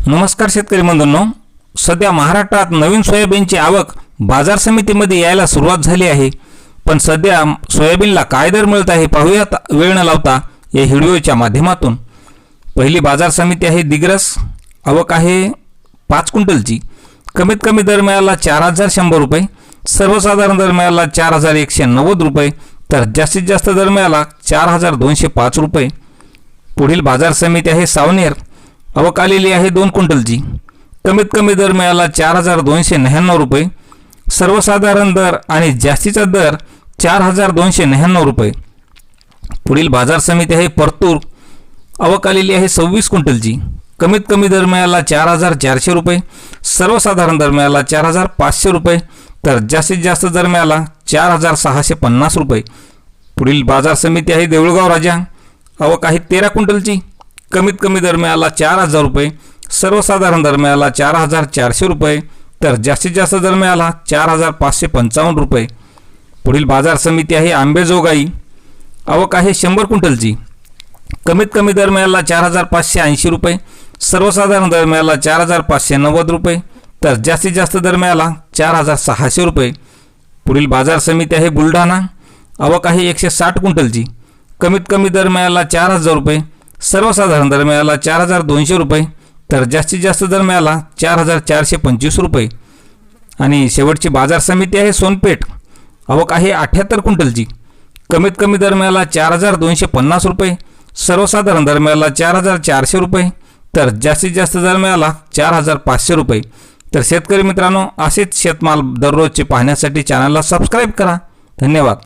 नमस्कार शेतकरी बंधूंनो, सध्या महाराष्ट्रात नवीन सोयाबीनची आवक बाजार समितीमध्ये यायला सुरुवात झाली आहे। पण सध्या सोयाबीनला काय दर मिळत आहे पाहूयात वेळ न लावता या व्हिडिओच्या माध्यमातून। पहिली बाजार समिती आहे दिग्रस। आवक आहे 5 क्विंटलची। कमीत कमी दर मिळाला 4100 रुपये, सर्वसाधारण दर मिळाला 4190 रुपये, तर जास्तीत जास्त दर मिळाला 4205 रुपये। पुढील बाजार समिती आहे सावनेर। आवक आलेली आहे 2 क्विंटलची। कमीत कमी दर मिळाला 4299 रुपये, सर्वसाधारण दर आणि जास्तीचा दर 4299 रुपये। पुढील बाजार समिती आहे परतूर। आवक आलेली आहे 26 क्विंटलची। कमीत कमी दर मिळाला 4400 रुपये, सर्वसाधारण दर मिळाला 4500 रुपये, तर जास्तीत जास्त दर मिळाला 4650 रुपये। पुढील बाजार समिती आहे देऊळगाव राजा। आवक आहे 13 क्विंटलची। कमीत कमी दर मिळाला 4000 रुपये, सर्वसाधारण दर मिळाला 4400 रुपये, तर जास्तीत जास्त दर मिळाला 4555 रुपये। पुढील बाजार समिती आहे आंबेजोगाई। आवक आहे 100 क्विंटलची। कमीत कमी दर मिळाला 4580 रुपये, सर्वसाधारण दर मिळाला 4590 रुपये, तर जास्तीत जास्त दर मिळाला 4600 रुपये। पुढील बाजार समिती आहे बुलढाणा। आवक आहे 160 क्विंटलची। कमीत कमी दर मिळाला 4000 रुपये, सर्वसाधारण दर मिळाला 4200 रुपये, तर जास्तीत जास्त दर मिळाला 4425 रुपये। आणि शेवटची बाजार समिती आहे सोनपेठ। आवक आहे 78 क्विंटलची। कमीत कमी दर मिळाला 4250 रुपये, सर्वसाधारण दर मिळाला 4400 रुपये, तर जास्तीत जास्त दर मिळाला 4500 रुपये। तर शेतकरी मित्रांनो, असेच शेतमाल दररोजचे पाहण्यासाठी चॅनलला सबस्क्राईब करा। धन्यवाद।